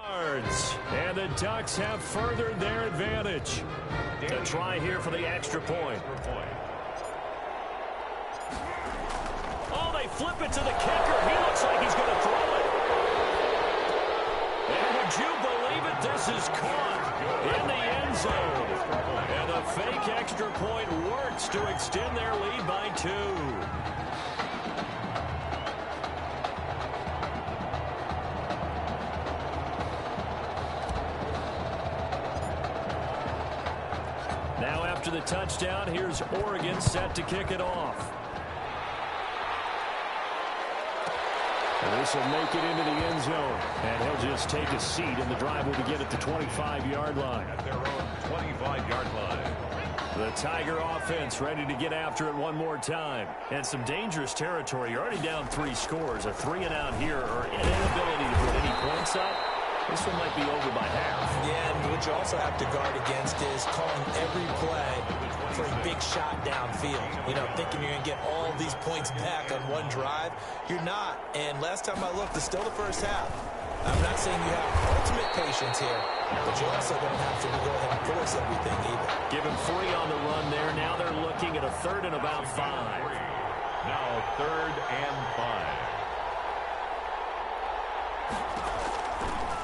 And the Ducks have furthered their advantage. A try here for the extra point. Oh, they flip it to the kicker. He looks like he's going to throw it. And would you believe it? This is caught in the end zone. And a fake extra point works to extend their lead by 2. Now after the touchdown, here's Oregon set to kick it off. And this will make it into the end zone. And he'll just take a seat, and the drive will begin at the 25-yard line. At their own 25-yard line. The Tiger offense ready to get after it one more time. And some dangerous territory. You're already down 3 scores. A 3-and-out here, or an inability to put any points up. This one might be over by half. Yeah, and what you also have to guard against is calling every play for a big shot downfield. You know, thinking you're going to get all these points back on one drive. You're not. And last time I looked, it's still the first half. I'm not saying you have ultimate patience here, but you also don't have to go ahead and force everything either. Give him 3 on the run there. Now they're looking at a 3rd and about 5. Now 3rd and 5.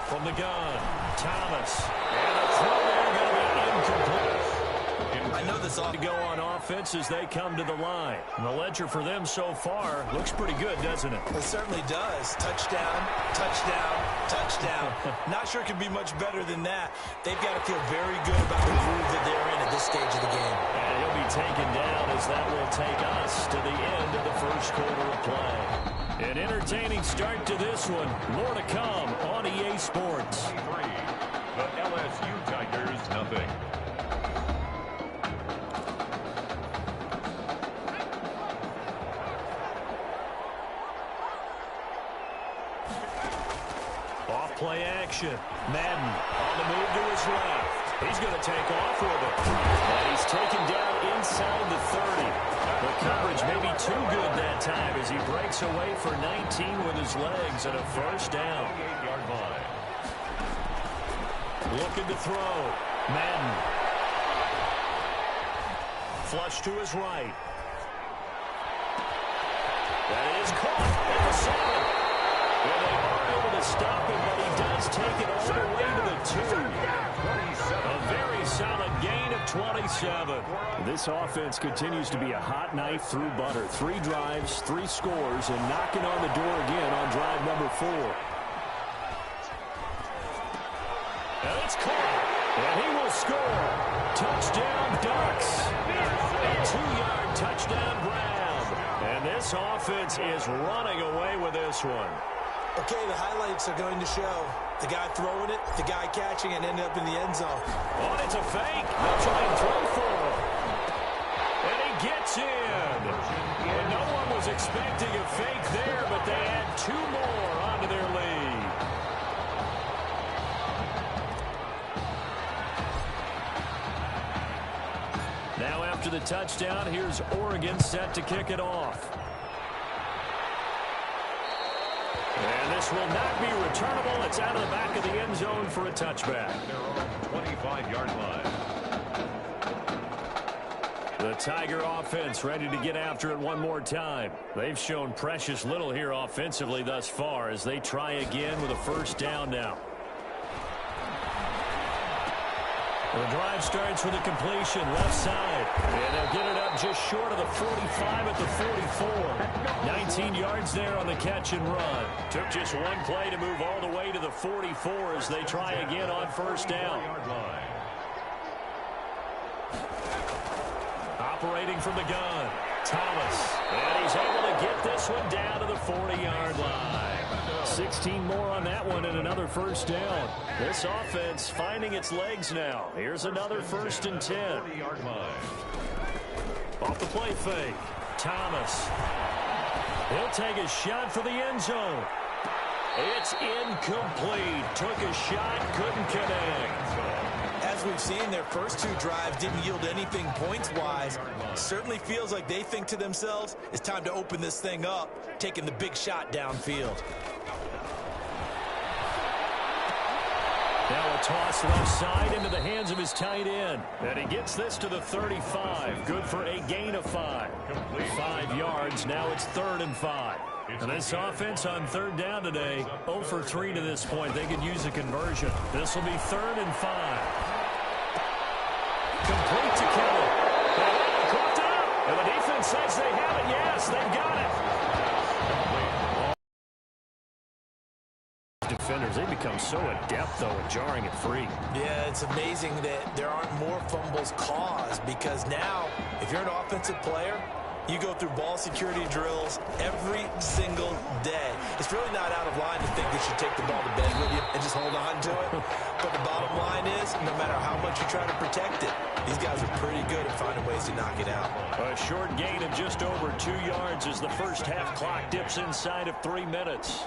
From the gun, Thomas. And the throw there going to be incomplete. I know this ought to go on offense as they come to the line. And the ledger for them so far looks pretty good, doesn't it? It certainly does. Touchdown, touchdown, touchdown. Not sure it could be much better than that. They've got to feel very good about the groove that they're in at this stage of the game. And he'll be taken down as that will take us to the end of the first quarter of play. An entertaining start to this one. More to come on EA Sports. The LSU Tigers, nothing. Off-play action. Madden on the move to his left. He's going to take off with it. And he's taken down inside the 30. The coverage may be too good that time as he breaks away for 19 with his legs and a first down. 8-yard line. Looking to throw. Madden. Flush to his right. That is caught at the 7. Well, they are able to stop him, but he does take it all the way to the 2. A very solid gain of 27. This offense continues to be a hot knife through butter. 3 drives, 3 scores, and knocking on the door again on drive number 4. And it's caught, and he will score. Touchdown, Ducks. A 2-yard touchdown grab. And this offense is running away with this one. Okay, the highlights are going to show the guy throwing it, the guy catching, and end up in the end zone. Oh, it's a fake. They'll try and throw for him. And he gets in. And no one was expecting a fake there, but they add 2 more onto their lead. Now after the touchdown, here's Oregon set to kick it off. And this will not be returnable. It's out of the back of the end zone for a touchback. Their own 25-yard line. The Tiger offense ready to get after it one more time. They've shown precious little here offensively thus far as they try again with a first down now. The drive starts with a completion left side. And they'll get it up just short of the 45 at the 44. 19 yards there on the catch and run. Took just one play to move all the way to the 44 as they try again on first down. Operating from the gun, Thomas. And he's able to get this one down to the 40-yard line. 16 more on that one and another first down. This offense finding its legs now. Here's another 1st and 10. Off the play fake, Thomas. He'll take a shot for the end zone. It's incomplete. Took a shot, couldn't connect. As we've seen, their first 2 drives didn't yield anything points-wise. Certainly feels like they think to themselves, it's time to open this thing up, taking the big shot downfield. Now a toss left side into the hands of his tight end. And he gets this to the 35. Good for a gain of 5. 5 yards. Now it's 3rd and 5. And this offense on 3rd down today, 0 for 3 to this point. They could use a conversion. This will be 3rd and 5. Complete to Kelly. Caught up. And the defense says they have it. Yes, they've got it. Defenders, they become so adept, though, at jarring it free. Yeah, it's amazing that there aren't more fumbles caused, because now, if you're an offensive player, you go through ball security drills every single day. It's really not out of line to think that you take the ball to bed with you and just hold on to it. But the bottom line is, no matter how much you try to protect it, these guys are pretty good at finding ways to knock it out. A short gain of just over 2 yards as the first half clock dips inside of 3 minutes.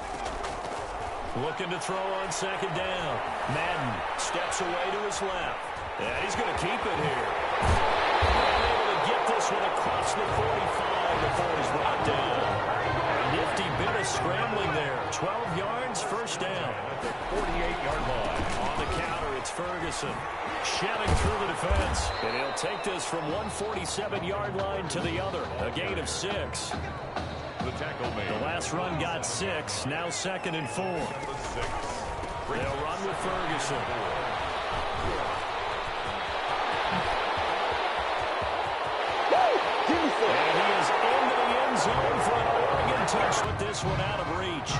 Looking to throw on 2nd down. Madden steps away to his left. And he's going to keep it here. And able to get this one across the 45 before he's brought down. A nifty bit of scrambling there. 12 yards, 1st down. 48-yard line. On the counter, it's Ferguson. Shedding through the defense. And he'll take this from one 47-yard line to the other. A gain of 6. The tackle made. The last run got 6. Now 2nd and 4. They'll run with Ferguson. And he is into the end zone for an Oregon touch. With this one out of reach.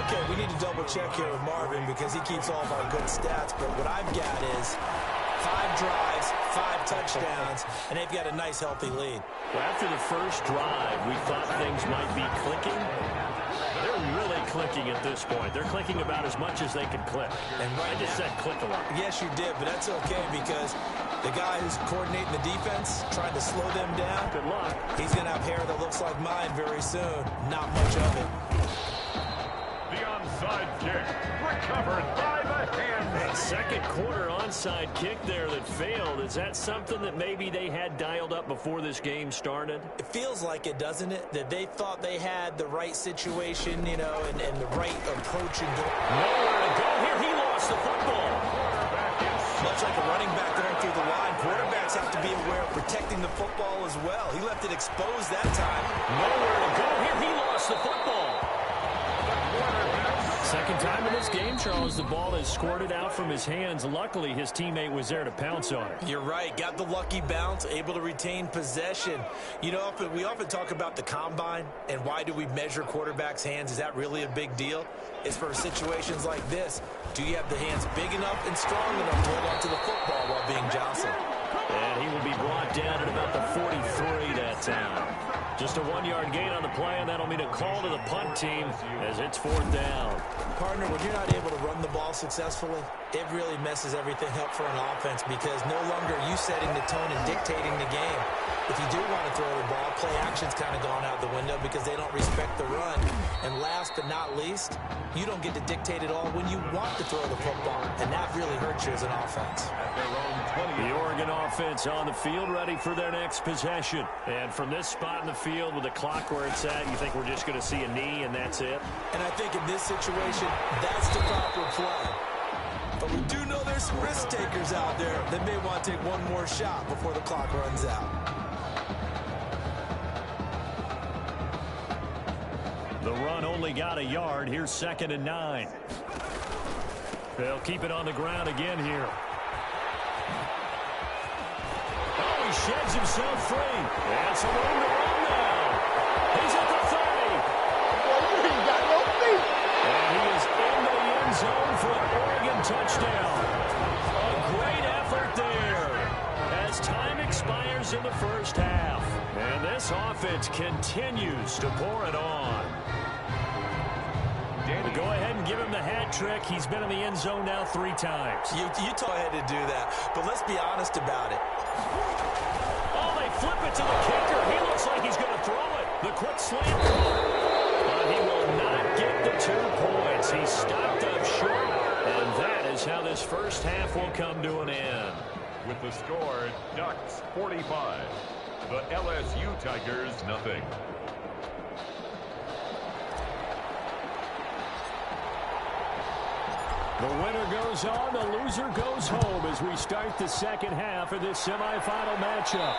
Okay, we need to double check here with Marvin because he keeps all of our good stats. But what I've got is 5 drives, 5 touchdowns, and they've got a nice, healthy lead. Well, after the first drive, we thought things might be clicking. They're really clicking at this point. They're clicking about as much as they can click. And right I just said click a lot. Yes, you did, but that's okay because the guy who's coordinating the defense, trying to slow them down, Good luck. he's going to have hair that looks like mine very soon. Not much of it. The onside kick. Recovered by the hand. That second quarter onside kick there that failed. Is that something that maybe they had dialed up before this game started? It feels like it, doesn't it? That they thought they had the right situation, you know, and the right approach. And nowhere to go here. He lost the football. Much like a running back going through the line, quarterbacks have to be aware of protecting the football as well. He left it exposed that time. Nowhere to go here. He lost the football. Second time in this game, Charles, the ball is squirted out from his hands. Luckily, his teammate was there to pounce on it. You're right. Got the lucky bounce, able to retain possession. You know, we often talk about the combine and why do we measure quarterbacks' hands. Is that really a big deal? It's for situations like this. Do you have the hands big enough and strong enough to hold on to the football while being jostled? And he will be brought down at about the 43 that time. Just a 1-yard gain on the play, and that'll mean a call to the punt team as it's 4th down. Partner, when you're not able to run the ball successfully, it really messes everything up for an offense because no longer are you setting the tone and dictating the game. If you do want to throw the ball, play action's kind of gone out the window because they don't respect the run. And last but not least, you don't get to dictate it all when you want to throw the football, and that really hurts you as an offense. At their own 20. The Oregon offense on the field ready for their next possession. And from this spot in the field with the clock where it's at, you think we're just going to see a knee and that's it? And I think in this situation, that's the proper play. But we do know there's some risk takers out there that may want to take one more shot before the clock runs out. The run only got a yard. Here's 2nd and 9. They'll keep it on the ground again here. Oh, he sheds himself free. That's a room to run now. He's at the 30. He got no feet. And he is into the end zone for an Oregon touchdown. A great effort there as time expires in the first half. And this offense continues to pour it on. We'll go ahead and give him the hat trick. He's been in the end zone now 3 times. You go ahead to do that, but let's be honest about it. Oh, they flip it to the kicker. He looks like he's going to throw it. The quick slant. But he will not get the 2 points. He stopped up short, and that is how this first half will come to an end. With the score, Ducks 45. The LSU Tigers, nothing. The winner goes on, the loser goes home as we start the second half of this semifinal matchup.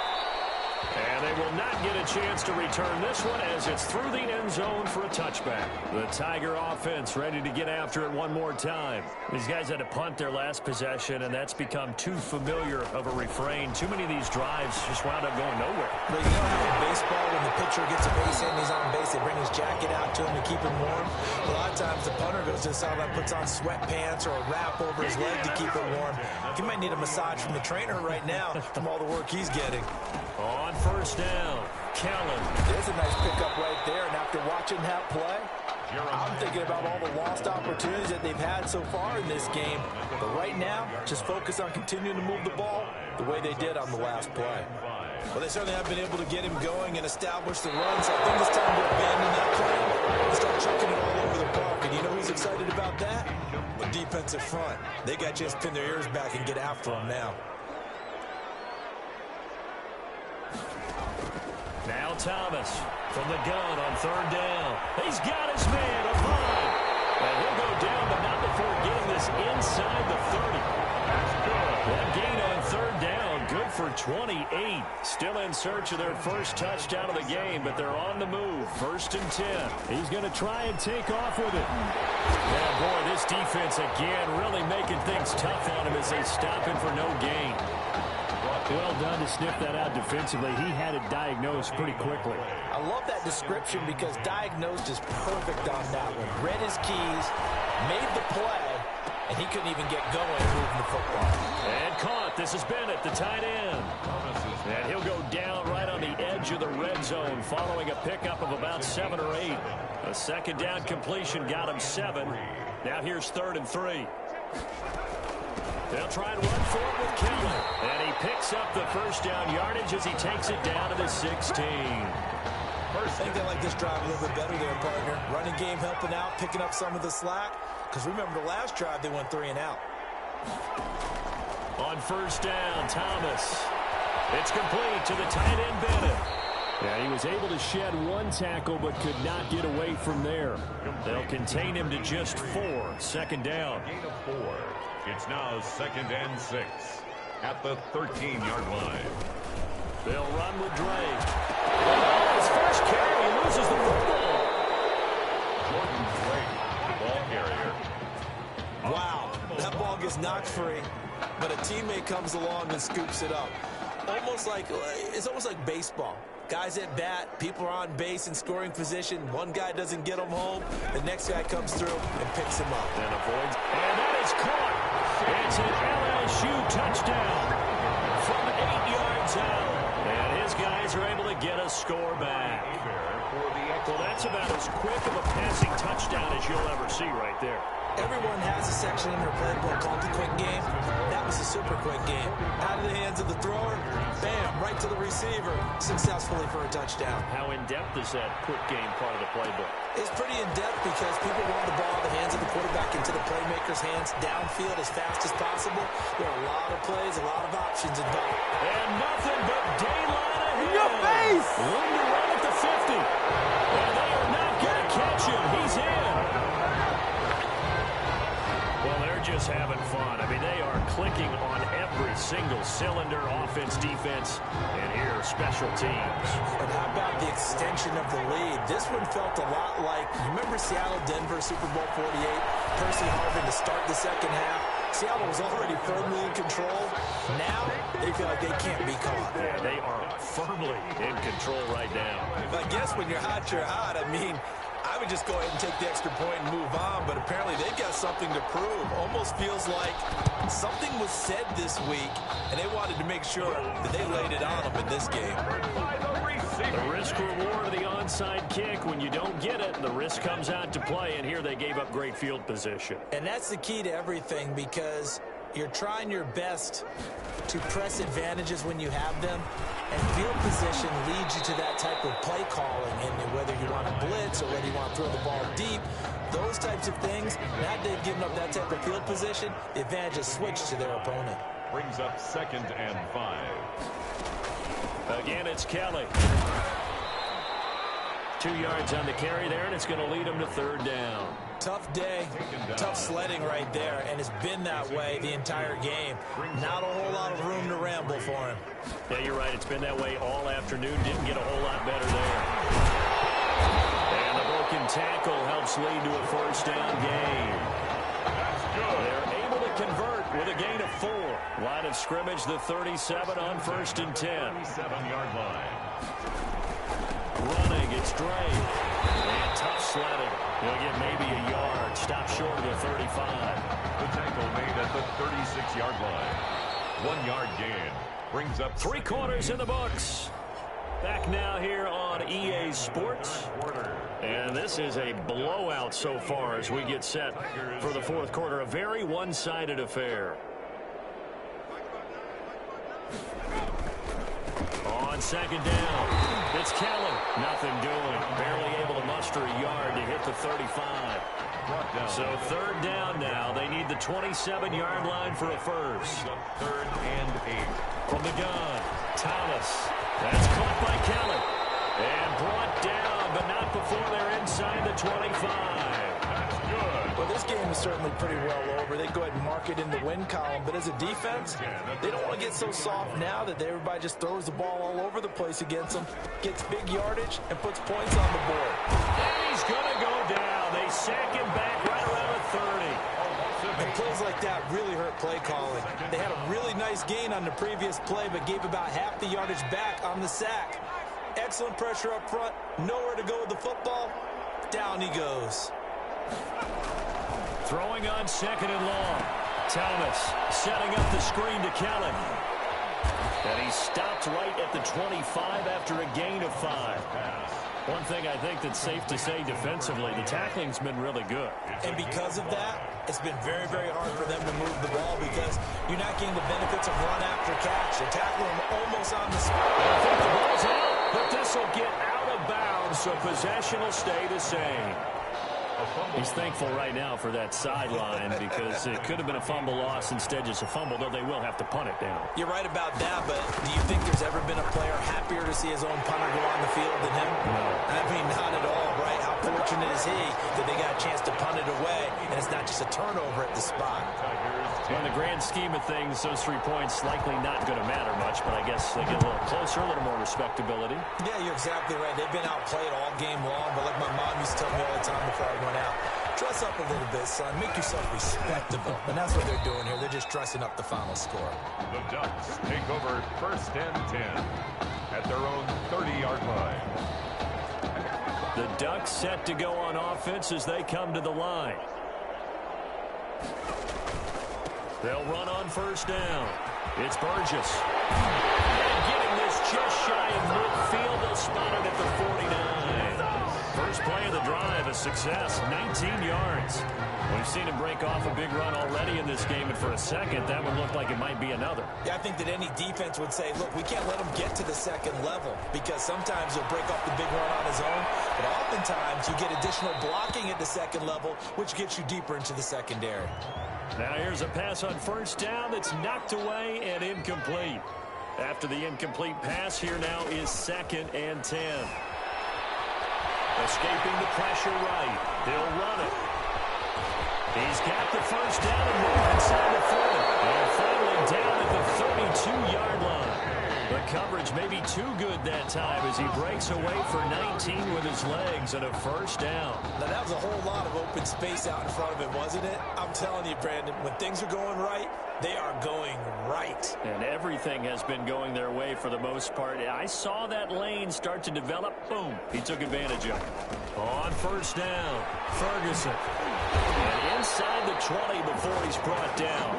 And they will not get a chance to return this one as it's through the end zone for a touchback. The Tiger offense ready to get after it one more time. These guys had to punt their last possession, and that's become too familiar of a refrain. Too many of these drives just wound up going nowhere. But you know how in baseball, when the pitcher gets a base hit and he's on base, they bring his jacket out to him to keep him warm. A lot of times the punter goes to the sideline, puts on sweatpants or a wrap over his leg to keep it warm. He might need a massage from the trainer right now from all the work he's getting. On first down, Kellen. There's a nice pickup right there, and after watching that play, I'm thinking about all the lost opportunities that they've had so far in this game. But right now, just focus on continuing to move the ball the way they did on the last play. Well, they certainly have been able to get him going and establish the run, so I think it's time to abandon that plan and start chucking it all over the park. And you know who's excited about that? The defensive front. They got a chance to pin their ears back and get after him now. Now Thomas from the gun on third down. He's got his man, a line. And he'll go down, but not before getting this inside the 30. That's good. That gain on third down, good for 28. Still in search of their first touchdown of the game, but they're on the move. First and 10. He's going to try and take off with it. Yeah, boy, this defense again really making things tough on him as they stop him for no gain. Well done to sniff that out defensively. He had it diagnosed pretty quickly. I love that description because diagnosed is perfect on that one. Read his keys, made the play, and he couldn't even get going moving the football. And caught. This is Bennett, the tight end. And he'll go down right on the edge of the red zone following a pickup of about 7 or 8. A second down completion got him 7. Now here's 3rd and 3. They'll try and run for it with Kelly. And he picks up the first down yardage as he takes it down to the 16. I think they like this drive a little bit better there, partner. Running game helping out, picking up some of the slack. Because remember the last drive, they went 3 and out. On first down, Thomas. It's complete to the tight end, Bennett. Yeah, he was able to shed 1 tackle but could not get away from there. They'll contain him to just 4. Second down. Gain of 4. It's now 2nd and 6 at the 13-yard line. They'll run with Drake. Oh, his first carry, he loses the football. Jordan Drake, the ball carrier. Wow, that ball gets knocked free, but a teammate comes along and scoops it up. It's almost like baseball. Guys at bat, people are on base in scoring position. One guy doesn't get him home. The next guy comes through and picks him up. And avoids. And that is caught. It's an LSU touchdown from 8 yards out. And his guys are able to get a score back. Well, that's about as quick of a passing touchdown as you'll ever see right there. Everyone has a section in their playbook called the quick game. That was a super quick game. Out of the hands of the thrower, bam, right to the receiver, successfully for a touchdown. How in-depth is that quick game part of the playbook? It's pretty in-depth because people want the ball in the hands of the quarterback into the playmaker's hands downfield as fast as possible. There are a lot of plays, a lot of options involved. And nothing but daylight ahead. In your face! Room to run at the 50. And they are not going to catch him. He's in. Well, they're just having fun. I mean, they are clicking on every single cylinder, offense, defense, and here, special teams. And how about the extension of the lead? This one felt a lot like, you remember Seattle-Denver Super Bowl 48? Percy Harvin to start the second half. Seattle was already firmly in control. Now, they feel like they can't be caught. Yeah, they are firmly in control right now. I guess when you're hot, you're hot. I mean, I would just go ahead and take the extra point and move on, but apparently they've got something to prove. Almost feels like something was said this week, and they wanted to make sure that they laid it on them in this game. The risk-reward of the onside kick, when you don't get it, the risk comes out to play, and here they gave up great field position. And that's the key to everything because you're trying your best to press advantages when you have them, and field position leads you to that type of play calling, and whether you want to blitz or whether you want to throw the ball deep, those types of things, now they've given up that type of field position, the advantage is switched to their opponent. Brings up 2nd and 5. Again, it's Kelly. 2 yards on the carry there, and it's going to lead him to third down. Tough day, tough sledding right there, and it's been that way the entire game. Not a whole lot of room to ramble for him. Yeah, you're right. It's been that way all afternoon. Didn't get a whole lot better there. And the broken tackle helps lead to a first down gain. They're able to convert with a gain of 4. Line of scrimmage, the 37 on 1st and 10. 37-yard line. Running, it's Drake. And tough sledding. He'll get maybe a yard. Stop short of the 35. The tackle made at the 36-yard line. 1-yard gain. Brings up 3 quarters in the books. Back now here on EA Sports. And this is a blowout so far as we get set for the 4th quarter. A very one-sided affair. On 2nd down, it's Kelly. Nothing doing. Barely able to muster a yard to hit the 35. So 3rd down now. They need the 27-yard line for a first. 3rd and 8. From the gun, Thomas. That's caught by Kelly. And brought down, but not before they're inside the 25. That's good. Well, this game is certainly pretty well over. They go ahead and mark it in the win column. But as a defense, they don't want to get so soft now that everybody just throws the ball all over the place against them, gets big yardage, and puts points on the board. And he's going to go down. They sack him back right around the 30. And plays like that really hurt play calling. They had a really nice gain on the previous play, but gave about half the yardage back on the sack. Excellent pressure up front. Nowhere to go with the football. Down he goes. Throwing on 2nd and long. Thomas setting up the screen to Kelly. And he stopped right at the 25 after a gain of 5. One thing I think that's safe to say defensively, the tackling's been really good. And because of that, it's been very, very hard for them to move the ball because you're not getting the benefits of run after catch. You're tackling them almost on the spot. I think the ball's out, but this will get out of bounds, so possession will stay the same. He's thankful right now for that sideline because it could have been a fumble loss, instead just a fumble, though they will have to punt it down. You're right about that, but do you think there's ever been a player happier to see his own punter go on the field than him? No. I mean, not at all, right? How fortunate is he that they got a chance to punt it away, and it's not just a turnover at the spot. In the grand scheme of things, those 3 points likely not going to matter much, but I guess they get a little closer, a little more respectability. Yeah, you're exactly right. They've been outplayed all game long, but like my mom used to tell me all the time before I went out, dress up a little bit, son. Make yourself respectable. And that's what they're doing here. They're just dressing up the final score. The Ducks take over 1st and 10 at their own 30-yard line. The Ducks set to go on offense as they come to the line. They'll run on 1st down. It's Burgess. And getting this just shy of midfield. They'll spot it at the 49. First play of the drive, a success, 19 yards. We've seen him break off a big run already in this game, and for a second, that one looked like it might be another. Yeah, I think that any defense would say, look, we can't let him get to the 2nd level because sometimes he'll break off the big run on his own, but oftentimes you get additional blocking at the 2nd level, which gets you deeper into the secondary. Now here's a pass on 1st down that's knocked away and incomplete. After the incomplete pass, here now is 2nd and 10. Escaping the pressure right. He'll run it. He's got the 1st down and move inside the 40. And finally down at the 32-yard line. The coverage may be too good that time as he breaks away for 19 with his legs and a 1st down. Now, that was a whole lot of open space out in front of him, wasn't it? I'm telling you, Brandon, when things are going right, they are going right. And everything has been going their way for the most part. I saw that lane start to develop. Boom. He took advantage of it. On 1st down, Ferguson. And inside the 20 before he's brought down.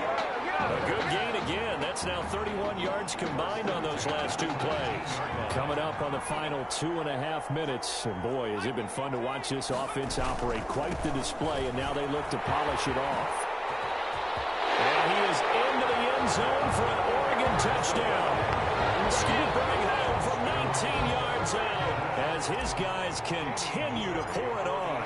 A good gain again. That's now 31 yards combined on those last 2 plays. Coming up on the final 2.5 minutes. And boy, has it been fun to watch this offense operate. Quite the display, and now they look to polish it off. And he is into the end zone for an Oregon touchdown. Scampering home from 19 yards out as his guys continue to pour it on.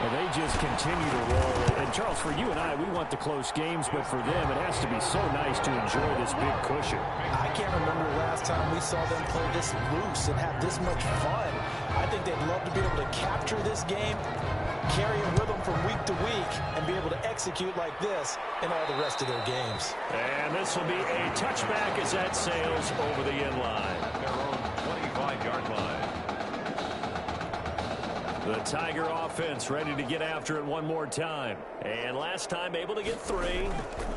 Well, they just continue to roll. And, Charles, for you and I, we want the close games, but for them, it has to be so nice to enjoy this big cushion. I can't remember the last time we saw them play this loose and have this much fun. I think they'd love to be able to capture this game, carry a rhythm from week to week, and be able to execute like this in all the rest of their games. And this will be a touchback as that sails over the end line. Their own 25-yard line. The Tiger offense ready to get after it one more time. And last time able to get 3.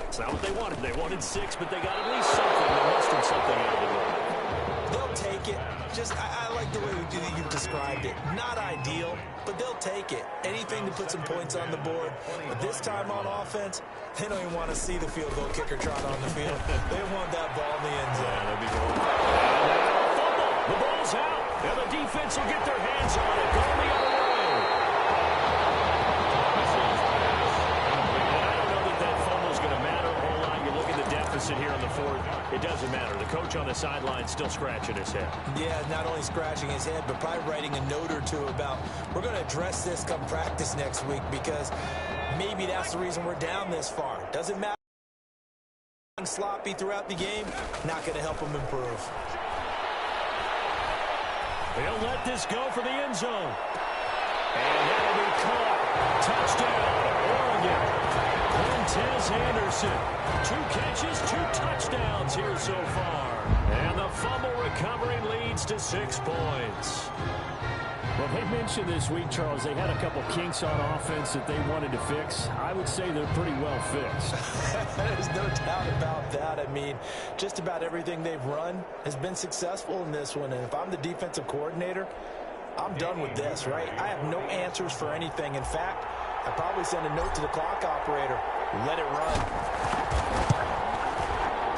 It's not what they wanted. They wanted 6, but they got at least something. They mustered something out of it. They'll take it. I like the way you've described it. Not ideal, but they'll take it. Anything to put some points on the board. But this time on offense, they don't even want to see the field goal kicker trot on the field. They want that ball in the end zone. Yeah, that'd be cool. Fumble. The ball's out. And the defense will get their hands on it. Going the other way. Here in the 4th, it doesn't matter. The coach on the sideline still scratching his head. Yeah, not only scratching his head, but probably writing a note or two about, we're going to address this come practice next week, because maybe that's the reason we're down this far. Doesn't matter. Sloppy throughout the game, not going to help them improve. They'll let this go for the end zone. And that'll be caught. Touchdown, Oregon. Quintez Anderson. 2 catches, 2 touchdowns here so far. And the fumble recovery leads to 6 points. Well, they mentioned this week, Charles, they had a couple kinks on offense that they wanted to fix. I would say they're pretty well fixed. There's no doubt about that. I mean, just about everything they've run has been successful in this one. And if I'm the defensive coordinator, I'm done with this, right? I have no answers for anything. In fact, I'd probably send a note to the clock operator. Let it run.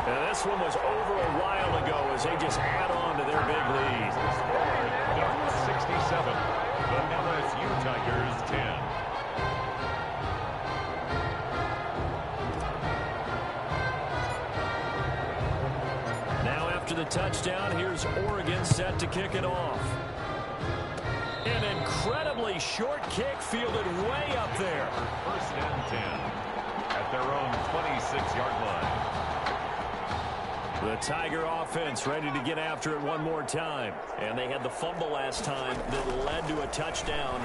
And this one was over a while ago as they just add on to their big lead. 67. The LSU Tigers 10. Now after the touchdown, here's Oregon set to kick it off. An incredibly short kick fielded way up there. First and 10 at their own 26-yard line. The Tiger offense ready to get after it one more time. And they had the fumble last time that led to a touchdown.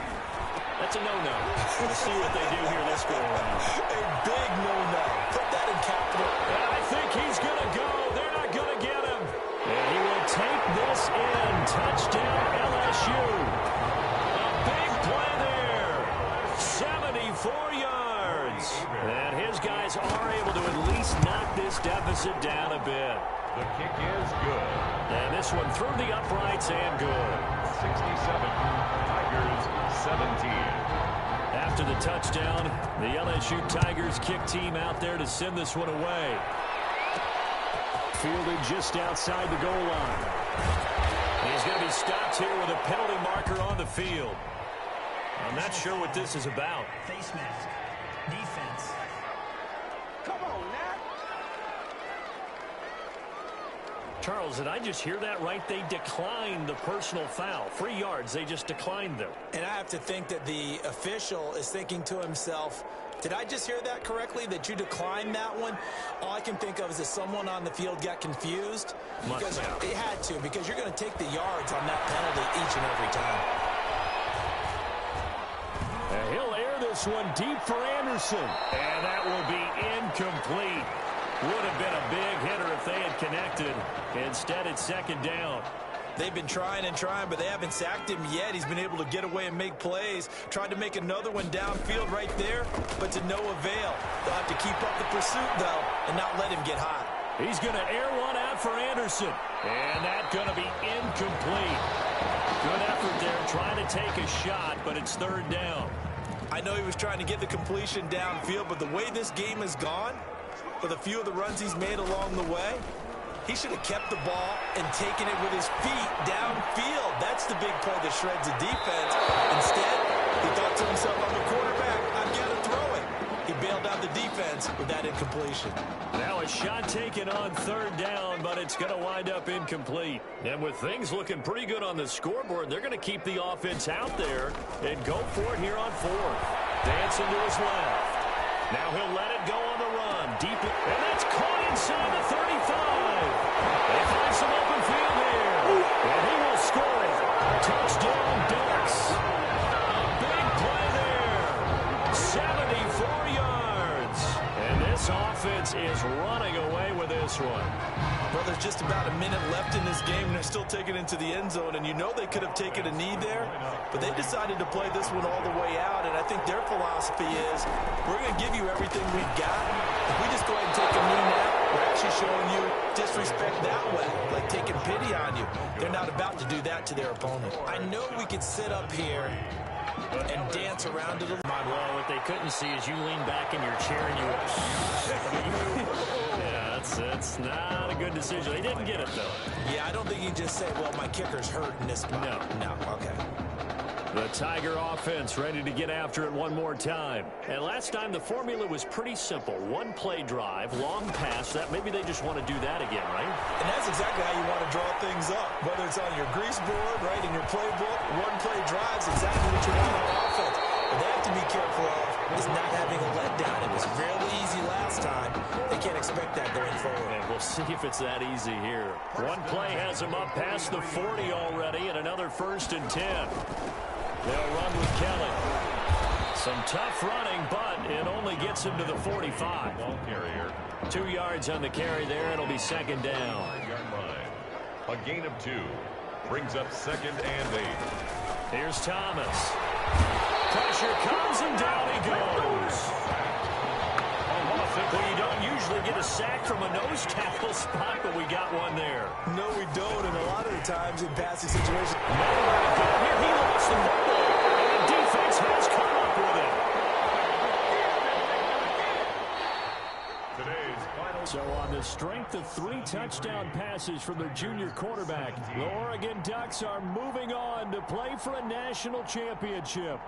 That's a no-no. We'll see what they do here this go around. A big no-no. Put that in capital. And I think he's going to go. They're not going to get him. And he will take this in. Touchdown LSU. Big play there. 74 yards. And his guys are able to at least knock this deficit down a bit. The kick is good. And this one through the uprights and good. 67. Tigers 17. After the touchdown, the LSU Tigers kick team out there to send this one away. Fielded just outside the goal line. He's going to be stopped here with a penalty marker on the field. I'm not sure what this is about. Face mask. Defense. Come on, Nat. Charles, did I just hear that right? They declined the personal foul. 3 yards, they just declined them. And I have to think that the official is thinking to himself, did I just hear that correctly, that you declined that one? All I can think of is that someone on the field got confused. Because it had to, because you're going to take the yards on that penalty each and every time. And he'll air this one deep for Anderson. And that will be incomplete. Would have been a big hitter if they had connected. Instead, it's second down. They've been trying and trying, but they haven't sacked him yet. He's been able to get away and make plays. Tried to make another one downfield right there, but to no avail. They'll have to keep up the pursuit, though, and not let him get hot. He's going to air one out for Anderson. And that's going to be incomplete. Good effort there trying to take a shot, but it's third down. I know he was trying to get the completion downfield, but the way this game has gone, with a few of the runs he's made along the way, he should have kept the ball and taken it with his feet downfield. That's the big play that shreds the defense. Instead, he thought to himself, I'm a quarterback, I've got to throw it. He bailed out the defense with that incompletion. Now a shot taken on third down, but it's going to wind up incomplete. And with things looking pretty good on the scoreboard, they're going to keep the offense out there and go for it here on fourth. Dancing to his left. Now he'll let it go on the run. Deep, and that's caught inside the 35. They find some open field here. And he will score it. Touchdown, Well, there's just about a minute left in this game, and they're still taking it into the end zone. And you know they could have taken a knee there, but they decided to play this one all the way out. And I think their philosophy is, we're going to give you everything we've got. If we just go ahead and take a knee now, we're actually showing you disrespect that way, like taking pity on you. They're not about to do that to their opponent. I know we could sit up here and dance around it a little. Well, what they couldn't see is you lean back in your chair and you yeah, that's not a good decision. They didn't get it, though. Yeah, I don't think you just say, well, my kicker's hurt in this spot. No, okay. The Tiger offense ready to get after it one more time. And last time the formula was pretty simple. One play drive, long pass. That maybe they just want to do that again, right? And that's exactly how you want to draw things up. Whether it's on your grease board, right, in your playbook, one play drives exactly what you want on offense. But they have to be careful of is not having a letdown. It was fairly easy last time. They can't expect that going forward. And we'll see if it's that easy here. One play has them up past the 40 already, and another 1st and 10. They'll run with Kelly. Some tough running, but it only gets him to the 45. Ball carrier. 2 yards on the carry there. It'll be 2nd down. 5-yard line. A gain of 2. Brings up 2nd and 8. Here's Thomas. Pressure comes, and down he goes. Well, you don't usually get a sack from a nose tackle spot, but we got one there. No, we don't, and a lot of the times in passing situations. Here he lost the football, and the defense has come up with it. Today's final. So on the strength of 3 touchdown passes from their junior quarterback, the Oregon Ducks are moving on to play for a national championship.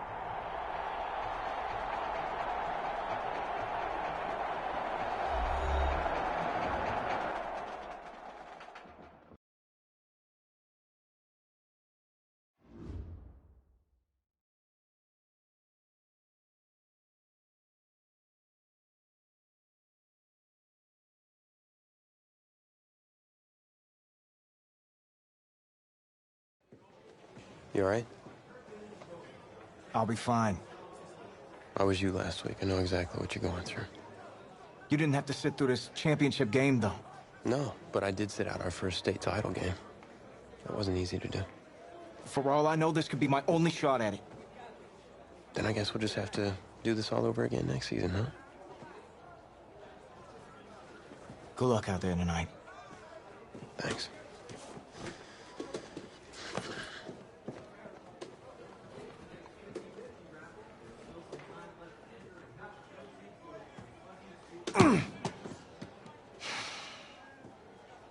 You all right? I'll be fine. I was you last week. I know exactly what you're going through. You didn't have to sit through this championship game, though. No, but I did sit out our first state title game. That wasn't easy to do. For all I know, this could be my only shot at it. Then I guess we'll just have to do this all over again next season, huh? Good luck out there tonight. Thanks.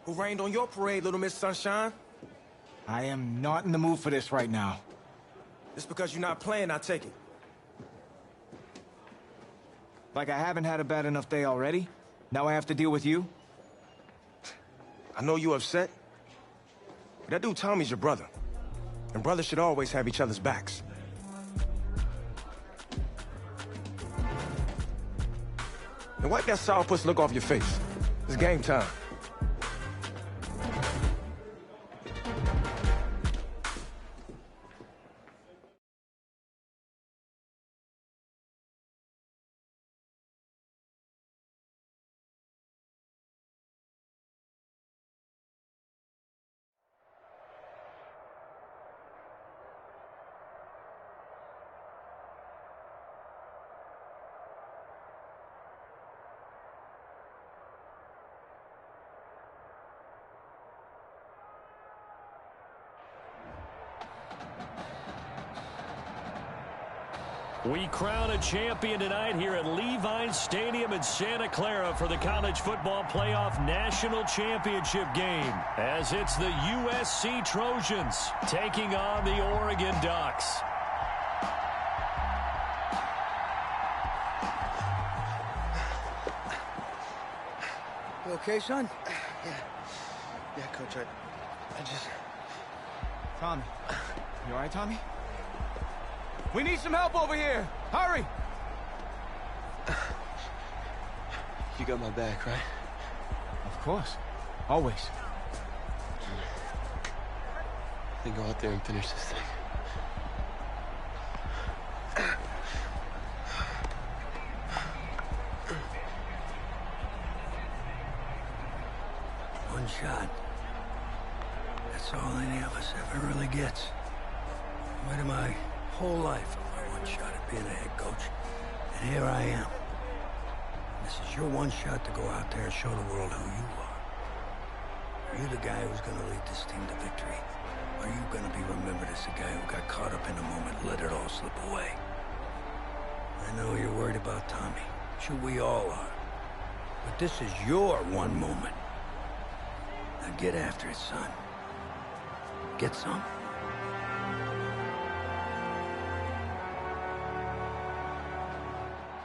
Who rained on your parade, Little Miss Sunshine? I am not in the mood for this right now. Just because you're not playing, I take it. Like I haven't had a bad enough day already? Now I have to deal with you? I know you're upset, but that dude Tommy's your brother. And brothers should always have each other's backs. And wipe that sourpuss look off your face. It's game time. We crown a champion tonight here at Levine Stadium in Santa Clara for the College Football Playoff National Championship game, as it's the USC Trojans taking on the Oregon Ducks. You okay, son? Yeah, Coach, I just... Tommy. You all right, Tommy? We need some help over here! Hurry! You got my back, right? Of course. Always. Then go out there and finish this thing. one shot. That's all any of us ever really gets. I waited my whole life for my one shot at being a head coach. And here I am. This is your one shot to go out there and show the world who you are. Are you the guy who's going to lead this team to victory? Or are you going to be remembered as the guy who got caught up in the moment and let it all slip away? I know you're worried about Tommy. Sure, we all are. But this is your one moment. Now get after it, son. Get some.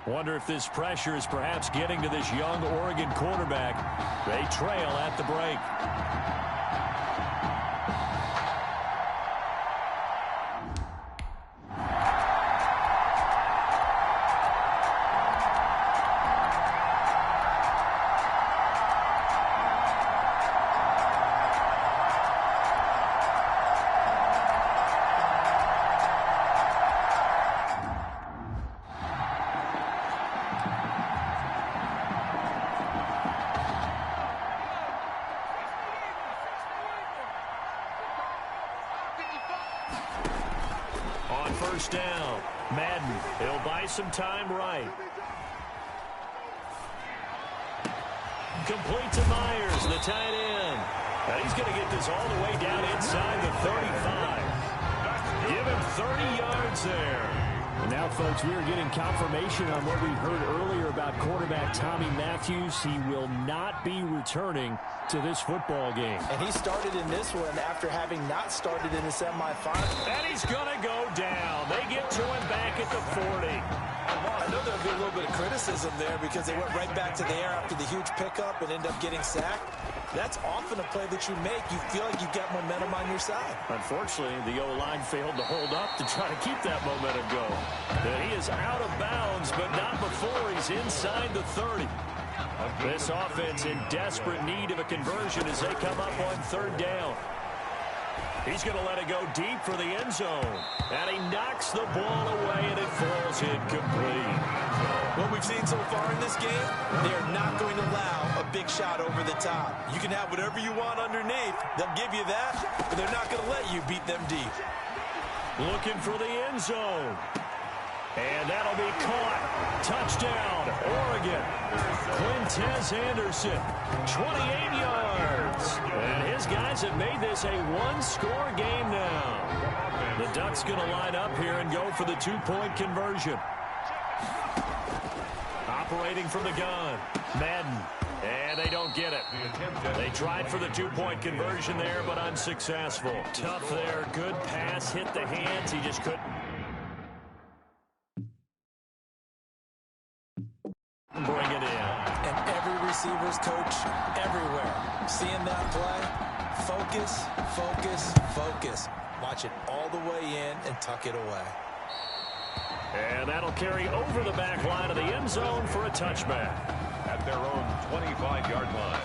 Wonder if this pressure is perhaps getting to this young Oregon quarterback. They trail at the break. First down. Madden. He'll buy some time right. Complete to Myers, the tight end. And he's going to get this all the way down inside the 35. Give him 30 yards there. And now, folks, we are getting confirmation on what we heard earlier about quarterback Tommy Matthews. He will not be returning to this football game. And he started in this one after having not started in the semifinal. And he's going to go down. They get to him back at the 40. I know there'll be a little bit of criticism there because they went right back to the air after the huge pickup and end up getting sacked. That's often a play that you make. You feel like you've got momentum on your side. Unfortunately, the O-line failed to hold up to try to keep that momentum going. He is out of bounds, but not before he's inside the 30. This offense in desperate need of a conversion as they come up on third down. He's going to let it go deep for the end zone. And he knocks the ball away, and it falls incomplete. What we've seen so far in this game, they're not going to allow a big shot over the top. You can have whatever you want underneath. They'll give you that, but they're not going to let you beat them deep. Looking for the end zone. And that'll be caught. Touchdown, Oregon. Quintez Anderson, 28 yards. And his guys have made this a one-score game now. The Ducks going to line up here and go for the two-point conversion. Operating from the gun, Madden. And they don't get it. They tried for the two-point conversion there, but unsuccessful. Tough there. Good pass. Hit the hands. He just couldn't bring it in. And every receiver's coach everywhere, seeing that play, focus, focus, focus. Watch it all the way in and tuck it away. And that'll carry over the back line of the end zone for a touchback. At their own 25-yard line.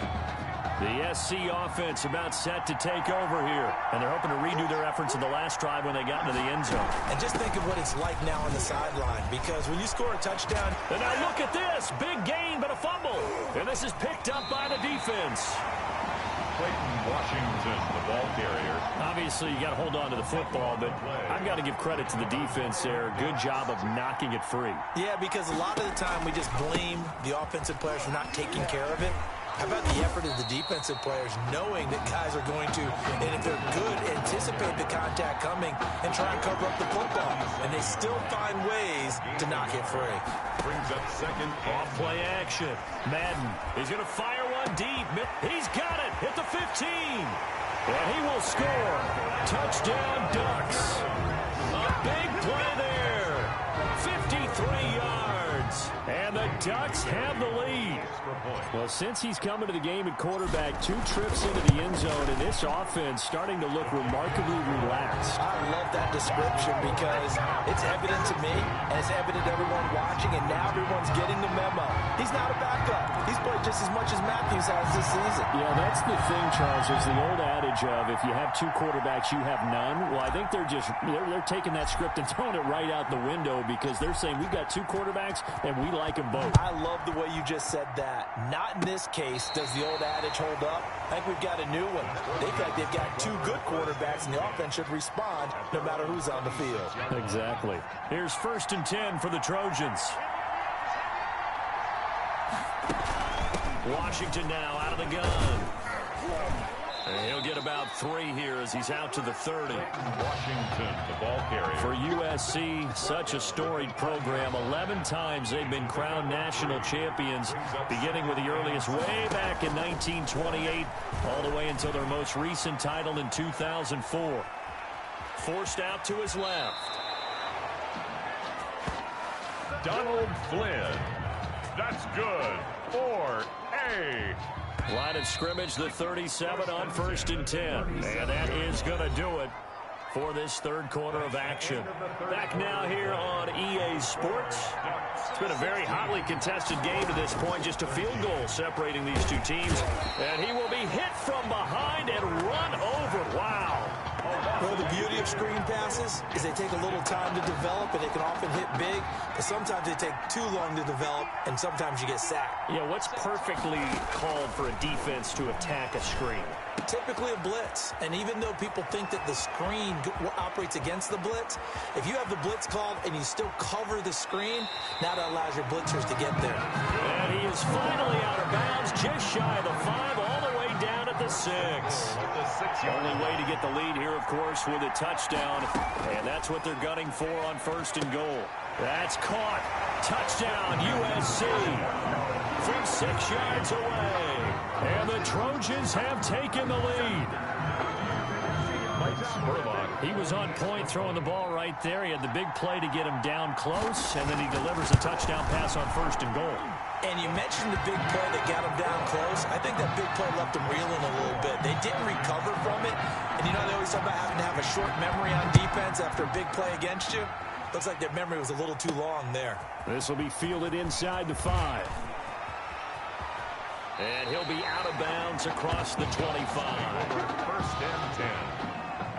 The SC offense about set to take over here. And they're hoping to redo their efforts in the last drive when they got into the end zone. And just think of what it's like now on the sideline, because when you score a touchdown... And now look at this. Big gain, but a fumble. And this is picked up by the defense. Clayton Washington, the ball carrier. Obviously, you got to hold on to the football, but I've got to give credit to the defense there. Good job of knocking it free. Yeah, because a lot of the time we just blame the offensive players for not taking care of it. How about the effort of the defensive players knowing that guys are going to, and if they're good, anticipate the contact coming and try and cover up the football. And they still find ways to knock it free. Brings up second. Off play action. Madden. He's going to fire one deep. He's got it. Hit the 15. And he will score. Touchdown, Ducks. A big play there. 53 yards. And the Ducks have the lead. Well, since he's come into the game at quarterback, 2 trips into the end zone, and this offense starting to look remarkably relaxed. I love that description because it's evident to me, and it's evident to everyone watching, and now everyone's getting the memo. He's not a backup. He's played just as much as Matthews has this season. Yeah, that's the thing, Charles. There's the old adage of if you have 2 quarterbacks, you have none. Well, I think they're taking that script and throwing it right out the window because they're saying we've got two quarterbacks and we like them both. I love the way you just said that. Not in this case does the old adage hold up. I think we've got a new one. They feel like they've got two good quarterbacks, and the offense should respond no matter who's on the field. Exactly. Here's 1st and 10 for the Trojans. Washington now out of the gun. And he'll get about 3 here as he's out to the 30. Washington, the ball carrier. For USC, such a storied program. 11 times they've been crowned national champions, beginning with the earliest way back in 1928, all the way until their most recent title in 2004. Forced out to his left. Donald Flynn. That's good. 4A. Line of scrimmage, the 37 on 1st and 10. And that is going to do it for this third quarter of action. Back now here on EA Sports. It's been a very hotly contested game to this point. Just a field goal separating these two teams. And he will be hit from behind and run over. Wow. Well, the beauty of screen passes is they take a little time to develop, and they can often hit big, but sometimes they take too long to develop, and sometimes you get sacked. Yeah, what's perfectly called for a defense to attack a screen? Typically a blitz, and even though people think that the screen operates against the blitz, if you have the blitz called and you still cover the screen, now that allows your blitzers to get there. And he is finally out of bounds, just shy of the 5, all the way down at the 6. Only way to get the lead here, of course, with a touchdown, and that's what they're gunning for on 1st and goal. That's caught. Touchdown, USC. From 6 yards away. And the Trojans have taken the lead. He was on point throwing the ball right there. He had the big play to get him down close, and then he delivers a touchdown pass on 1st and goal. And you mentioned the big play that got him down close. I think that big play left him reeling a little bit. They didn't recover from it. And you know they always talk about having to have a short memory on defense after a big play against you. Looks like their memory was a little too long there. This will be fielded inside the 5. And he'll be out of bounds across the 25. 1st and 10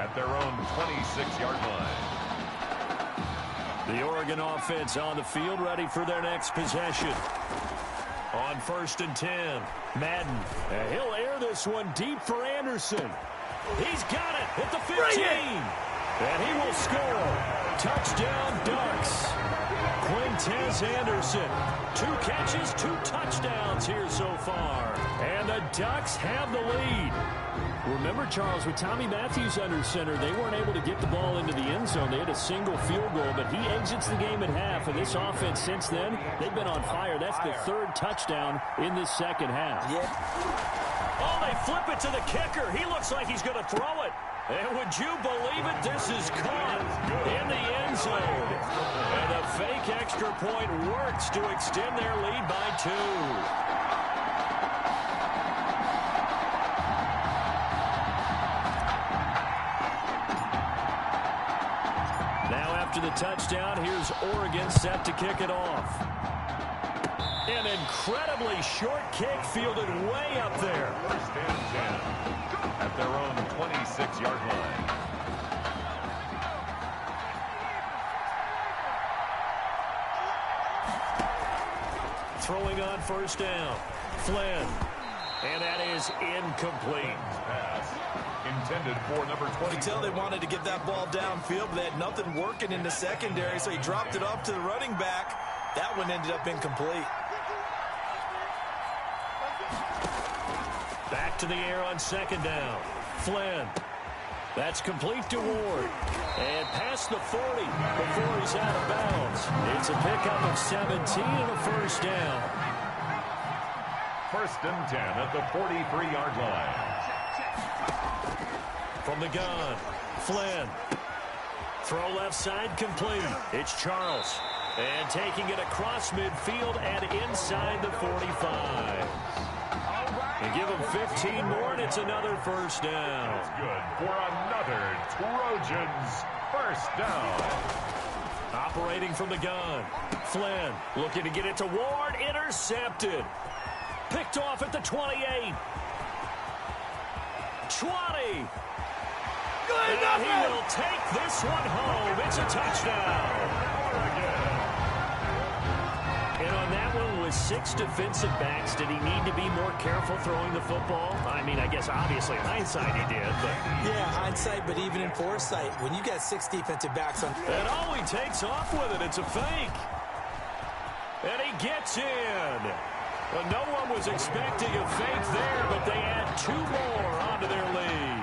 at their own 26-yard line. The Oregon offense on the field, ready for their next possession. On 1st and 10, Madden. And he'll air this one deep for Anderson. He's got it at the 15. And he will score. Touchdown, Ducks. Quintez Anderson. 2 catches, 2 touchdowns here so far. And the Ducks have the lead. Remember, Charles, with Tommy Matthews under center, they weren't able to get the ball into the end zone. They had a single field goal, but he exits the game at half. And this offense since then, they've been on fire. That's the 3rd touchdown in this second half. Yeah. Oh, they flip it to the kicker. He looks like he's going to throw it. And would you believe it? This is caught in the end zone. And the fake extra point works to extend their lead by 2. Now after the touchdown, here's Oregon set to kick it off. An incredibly short kick fielded way up there. 1st and 10 at their own 26-yard line. Throwing on 1st down. Flynn. And that is incomplete. Pass intended for number 20. You can tell they wanted to get that ball downfield, but they had nothing working in the secondary, so he dropped it off to the running back. That one ended up incomplete. Back to the air on 2nd down. Flynn. That's complete to Ward. And past the 40 before he's out of bounds. It's a pickup of 17 and a 1st down. 1st and 10 at the 43-yard line. From the gun, Flynn. Throw left side complete. It's Charles. And taking it across midfield and inside the 45. And give him 15 more, and it's another 1st down. That's good for another Trojans 1st down. Operating from the gun. Flynn looking to get it to Ward. Intercepted. Picked off at the 28. 20. And he will take this one home. It's a touchdown. with 6 defensive backs, did he need to be more careful throwing the football? I mean, I guess obviously in hindsight he did, but... Yeah, hindsight, but even in foresight, when you got 6 defensive backs on... And all he takes off with it, it's a fake. And he gets in. Well, no one was expecting a fake there, but they add 2 more onto their lead.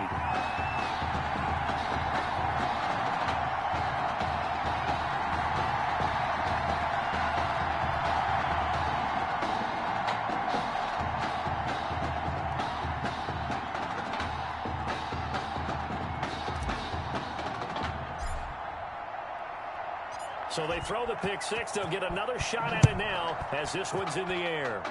So they throw the pick six. They'll get another shot at it now as this one's in the air.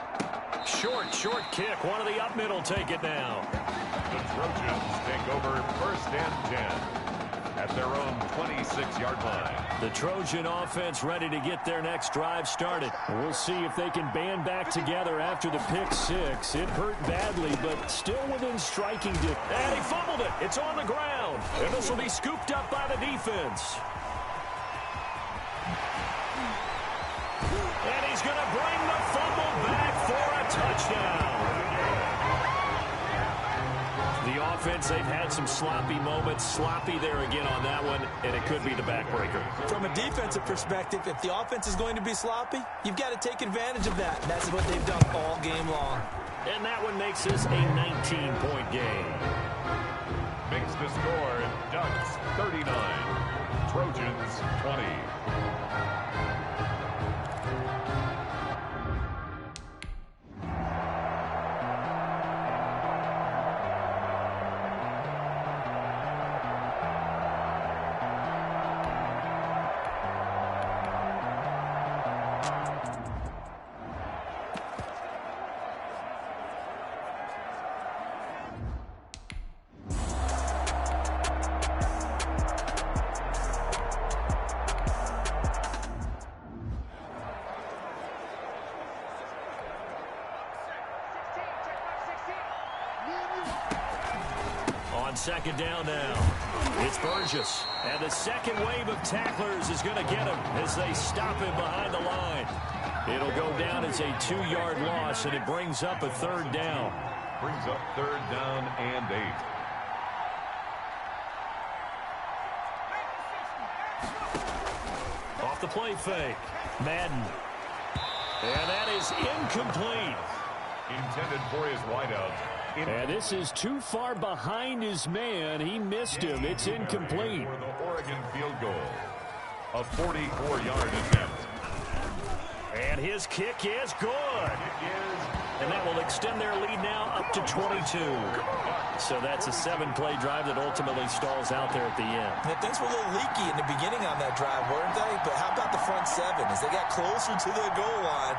Short kick. One of the up middle take it now. The Trojans take over 1st and 10 at their own 26-yard line. The Trojan offense ready to get their next drive started. We'll see if they can band back together after the pick six. It hurt badly, but still within striking distance. And he fumbled it. It's on the ground. And this will be scooped up by the defense. And he's going to bring the fumble back for a touchdown. The offense, they've had some sloppy moments. Sloppy there again on that one, and it could be the backbreaker. From a defensive perspective, if the offense is going to be sloppy, you've got to take advantage of that. And that's what they've done all game long. And that one makes this a 19-point game. Makes the score Ducks 39, Trojans 20. Second down now. It's Burgess. And the second wave of tacklers is going to get him as they stop him behind the line. It'll go down as a 2-yard loss, and it brings up a 3rd down. Brings up 3rd down and 8. Off the play fake. Madden. And that is incomplete. Intended for his wideout. And this is too far behind his man. He missed him. It's incomplete. For the Oregon field goal. A 44-yard attempt. And his kick is good. And that will extend their lead now up to 22. So that's a 7-play drive that ultimately stalls out there at the end. Yeah, things were a little leaky in the beginning on that drive, weren't they? But how about the front 7? As they got closer to the goal line,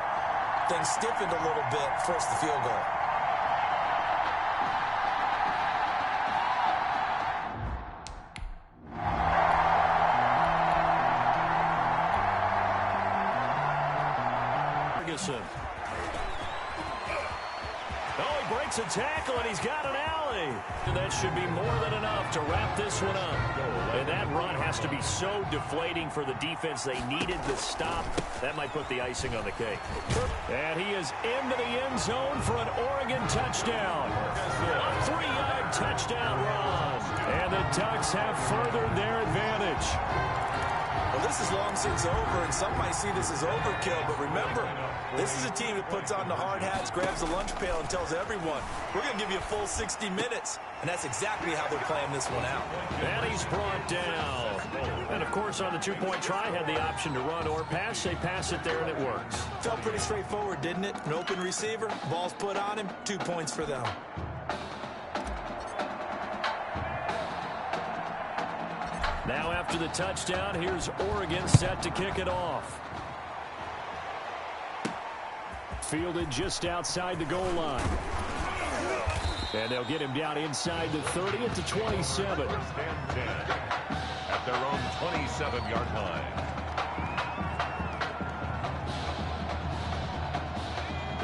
things stiffened a little bit, forced the field goal. Oh, he breaks a tackle, and he's got an alley. That should be more than enough to wrap this one up. And that run has to be so deflating for the defense. They needed the stop. That might put the icing on the cake. And he is into the end zone for an Oregon touchdown. A 3-yard touchdown run. And the Ducks have furthered their advantage. Well, this is long since over, and some might see this as overkill, but remember, this is a team that puts on the hard hats, grabs the lunch pail, and tells everyone, we're going to give you a full 60 minutes, and that's exactly how they're playing this one out. And he's brought down. And, of course, on the 2-point try, had the option to run or pass. They pass it there, and it works. Felt pretty straightforward, didn't it? An open receiver, ball's put on him, 2 points for them. Now after the touchdown, here's Oregon set to kick it off. Fielded just outside the goal line. And they'll get him down inside the 30 at the 27. 1st and 10 at their own 27-yard line.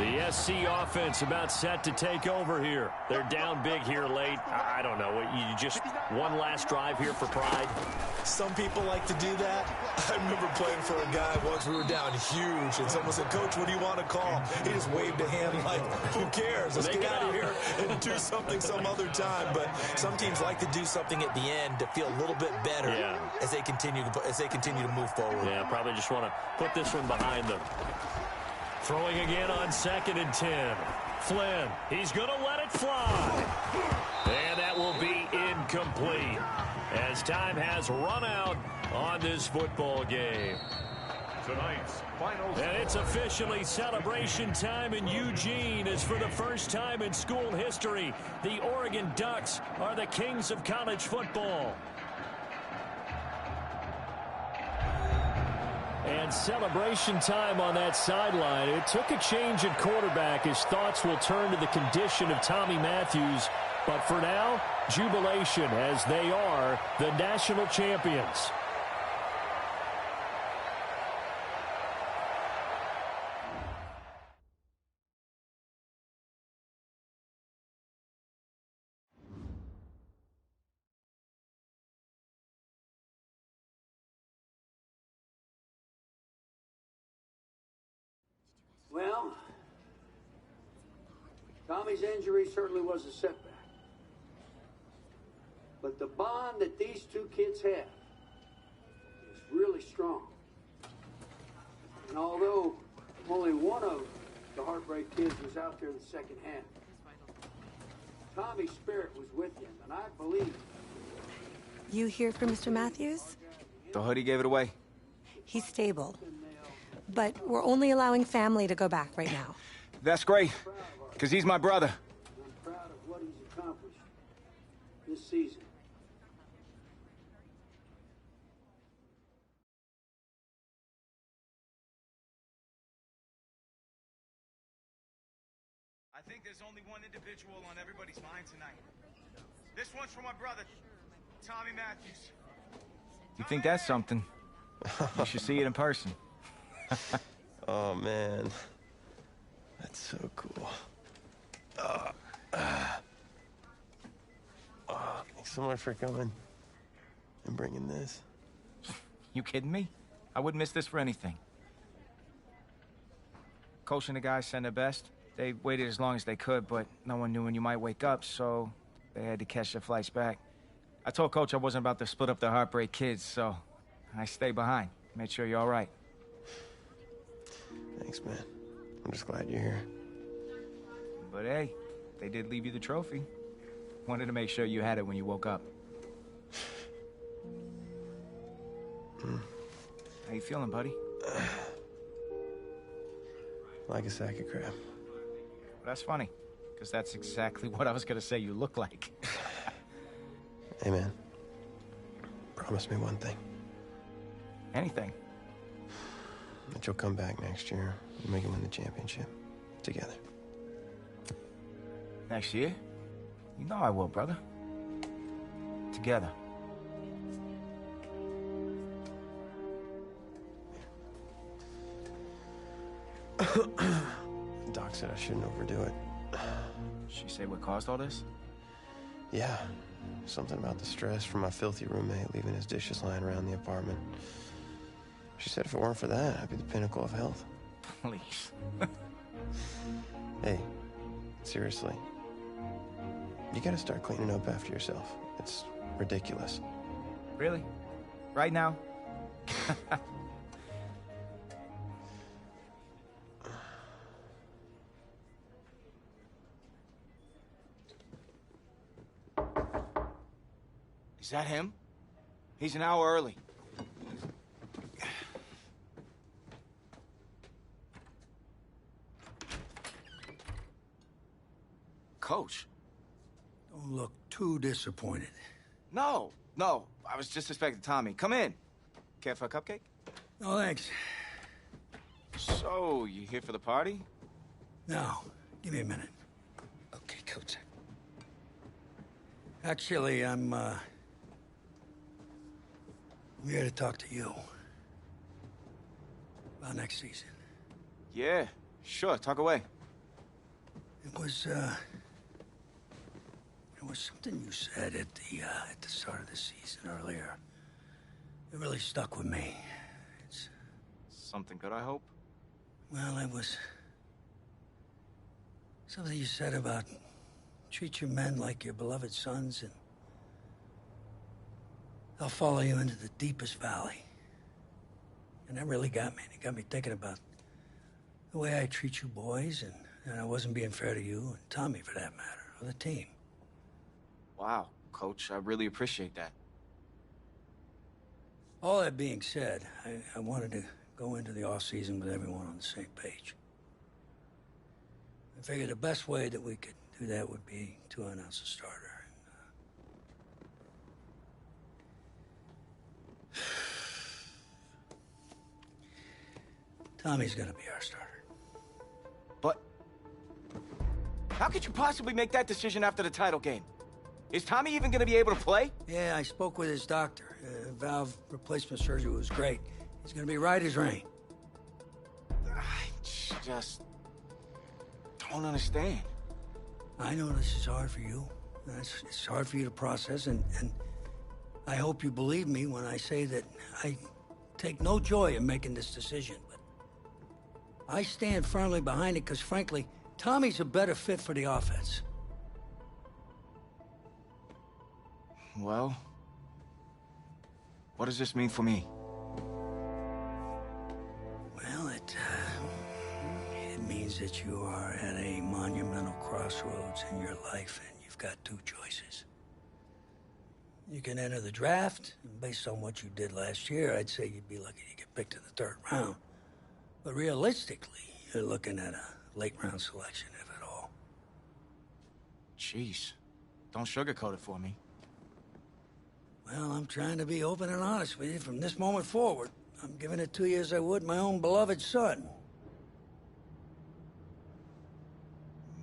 The SC offense about set to take over here. They're down big here late. I don't know. You just one last drive here for pride? Some people like to do that. I remember playing for a guy once. We were down huge, and someone said, "Coach, what do you want to call?" He just waved a hand like, who cares? Let's get out of here and do something some other time. But some teams like to do something at the end to feel a little bit better as they continue to move forward. Yeah, probably just want to put this one behind them. Throwing again on 2nd and 10. Flynn, he's going to let it fly. And that will be incomplete as time has run out on this football game. Tonight's final score. And it's officially celebration time in Eugene as for the first time in school history, the Oregon Ducks are the kings of college football. And celebration time on that sideline. It took a change at quarterback as thoughts will turn to the condition of Tommy Matthews. But for now, jubilation as they are the national champions. Well, Tommy's injury certainly was a setback. But the bond that these two kids have is really strong. And although only one of the Heartbreak Kids was out there in the second half, Tommy's spirit was with him, and I believe. You hear from Mr. Matthews? The hoodie gave it away. He's stable. But we're only allowing family to go back right now. That's great, because he's my brother. I'm proud of what he's accomplished this season. I think there's only one individual on everybody's mind tonight. This one's for my brother, Tommy Matthews. You think that's something? You should see it in person. Oh, man. That's so cool. Thanks so much for coming and bringing this. You kidding me? I wouldn't miss this for anything. Coach and the guys sent their best. They waited as long as they could, but no one knew when you might wake up, so they had to catch their flights back. I told Coach I wasn't about to split up the Heartbreak Kids, so I stayed behind. Made sure you're all right. Thanks, man. I'm just glad you're here. But hey, they did leave you the trophy. Wanted to make sure you had it when you woke up. How you feeling, buddy? Like a sack of crap. Well, that's funny, because that's exactly what I was going to say you look like. Hey, man. Promise me one thing. Anything. That you'll come back next year and we can win the championship together. Next year? You know I will, brother. Together. Doc said I shouldn't overdo it. She say what caused all this? Yeah. Something about the stress from my filthy roommate leaving his dishes lying around the apartment. She said if it weren't for that, I'd be the pinnacle of health. Please. Hey, seriously. You gotta start cleaning up after yourself. It's ridiculous. Really? Right now? Is that him? He's an hour early. Coach. Don't look too disappointed. No. I was just expecting Tommy. Come in. Care for a cupcake? No, thanks. So, you here for the party? No, give me a minute. Okay, Coach. Actually, I'm here to talk to you about next season. Yeah, sure. Talk away. It was, there was something you said at the start of the season earlier. It really stuck with me. It's... Something good, I hope? Well, it was... something you said about treat your men like your beloved sons, and they'll follow you into the deepest valley. And that really got me. It got me thinking about the way I treat you boys, and I wasn't being fair to you, and Tommy for that matter, or the team. Wow, Coach, I really appreciate that. All that being said, I wanted to go into the off-season with everyone on the same page. I figured the best way that we could do that would be to announce a starter. Tommy's gonna be our starter. But how could you possibly make that decision after the title game? Is Tommy even gonna be able to play? Yeah, I spoke with his doctor. Valve replacement surgery was great. He's gonna be right as rain. I just don't understand. I know this is hard for you. It's hard for you to process, and I hope you believe me when I say that I take no joy in making this decision, but I stand firmly behind it because, frankly, Tommy's a better fit for the offense. Well, what does this mean for me? Well, it means that you are at a monumental crossroads in your life, and you've got two choices. You can enter the draft, and based on what you did last year, I'd say you'd be lucky to get picked in the third round. But realistically, you're looking at a late-round selection, if at all. Jeez, don't sugarcoat it for me. Well, I'm trying to be open and honest with you from this moment forward. I'm giving it to you as I would my own beloved son.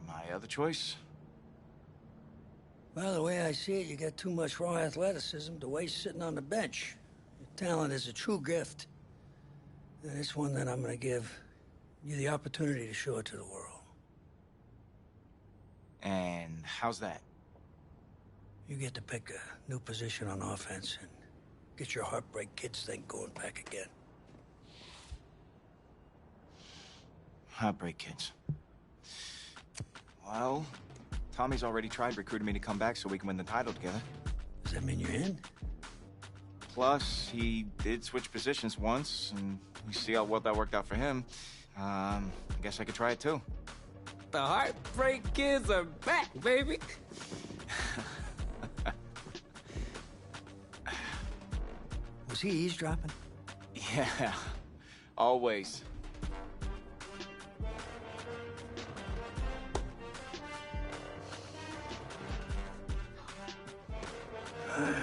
My other choice? Well, the way I see it, you got too much raw athleticism to waste sitting on the bench. Your talent is a true gift. And it's one that I'm going to give you the opportunity to show it to the world. And how's that? You get to pick a new position on offense and get your Heartbreak Kids thing going back again. Heartbreak Kids. Well, Tommy's already tried recruiting me to come back so we can win the title together. Does that mean you're in? Plus, he did switch positions once, and you see how well that worked out for him. I guess I could try it too. The Heartbreak Kids are back, baby. Was he eavesdropping? Yeah, always. I'm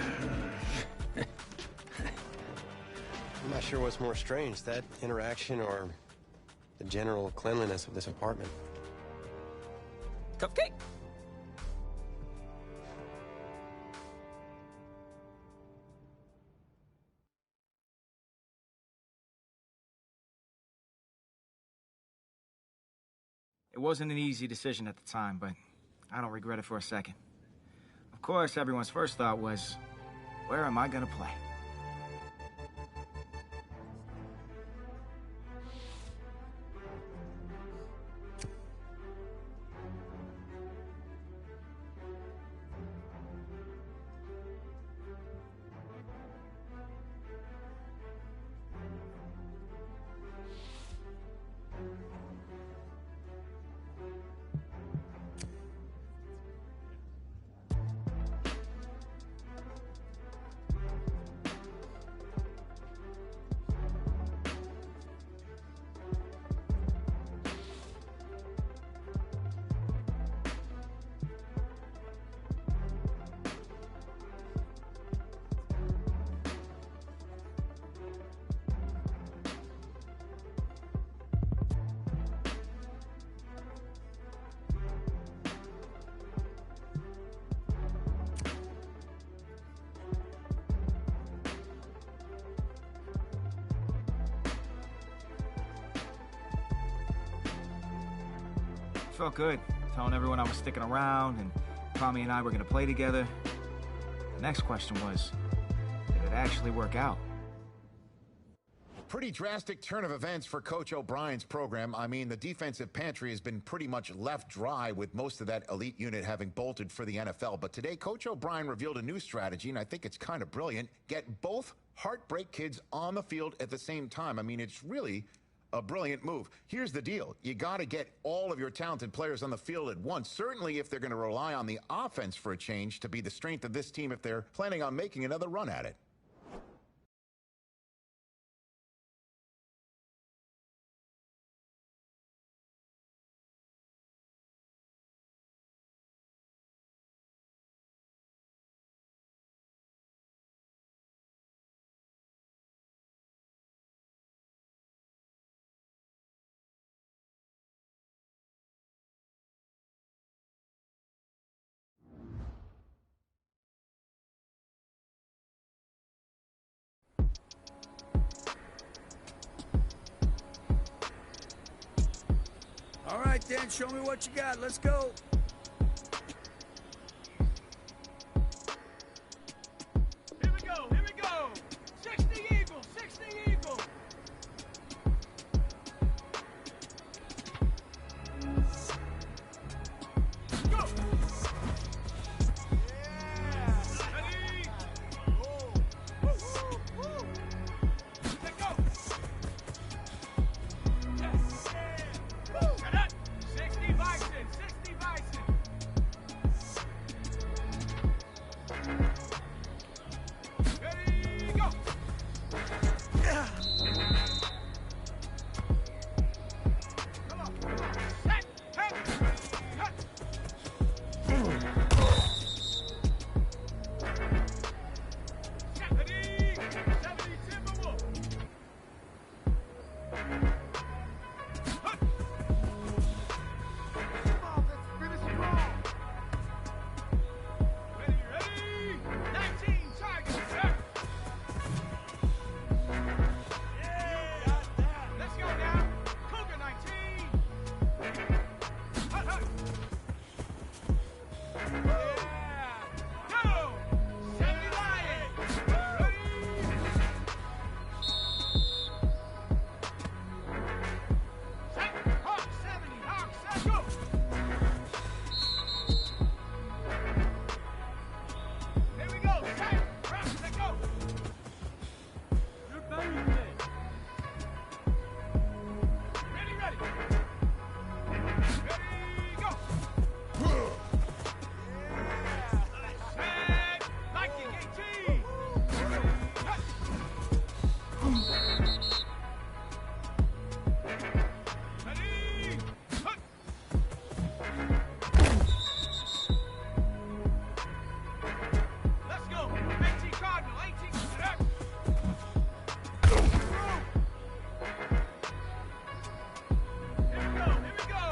not sure what's more strange, that interaction or the general cleanliness of this apartment. Cupcake? It wasn't an easy decision at the time, but I don't regret it for a second. Of course, everyone's first thought was, where am I gonna play? Felt good. telling everyone I was sticking around and Tommy and I were going to play together. The next question was, did it actually work out? Pretty drastic turn of events for Coach O'Brien's program. I mean, the defensive pantry has been pretty much left dry with most of that elite unit having bolted for the NFL. But today, Coach O'Brien revealed a new strategy, and I think it's kind of brilliant. Get both heartbreak kids on the field at the same time. I mean, it's really a brilliant move. Here's the deal. You got to get all of your talented players on the field at once, certainly if they're going to rely on the offense for a change to be the strength of this team if they're planning on making another run at it. All right, Dan, show me what you got. Let's go. Here we go, here we go. 60 Eagles, 60 Eagles. Go. Yeah. Ready? Woo, woo, woo. Let go. Yes. Woo. Got it. 60 Bison, 60 Bison. Ready, go. Yeah. Come on, come on. Set, hey, cut. Set, ready, 70 Timberwolf. Hut. Come on, let's finish strong. Ready, ready, 19 Tigers, set. Yeah, got that. Let's go now. Cougar 19. Hut, hut. Yeah. Go. 70 Lions. Ready. Set. Hawks 70. Hawks set. Go. Here we go. Set. Rest. Let go. You're better than this. Ready, ready. Ready, go. Yeah. Set. Lightning 18. Hut. Ready. Hut. Let's go. 18 Cardinal, 18. Set. Here we go, here we go.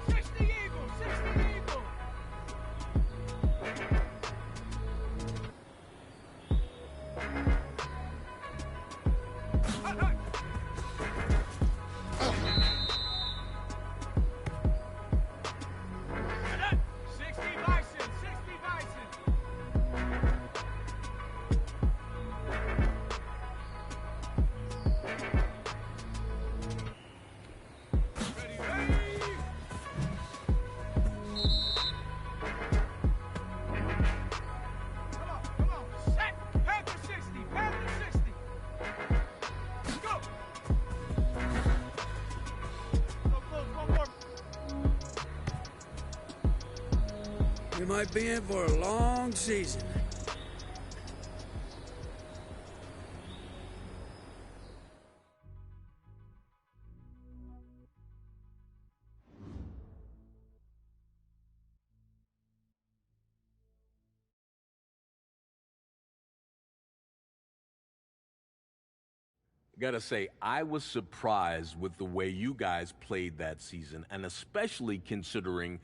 60 Eagles, 60 Eagles. Hut, hut. Set. 60 Bison, 60 Bison. Ready, ready. Come on. Set. Panther 60, Panther 60. Go. So close, one more. We might be in for a long season. Gotta say, I was surprised with the way you guys played that season, and especially considering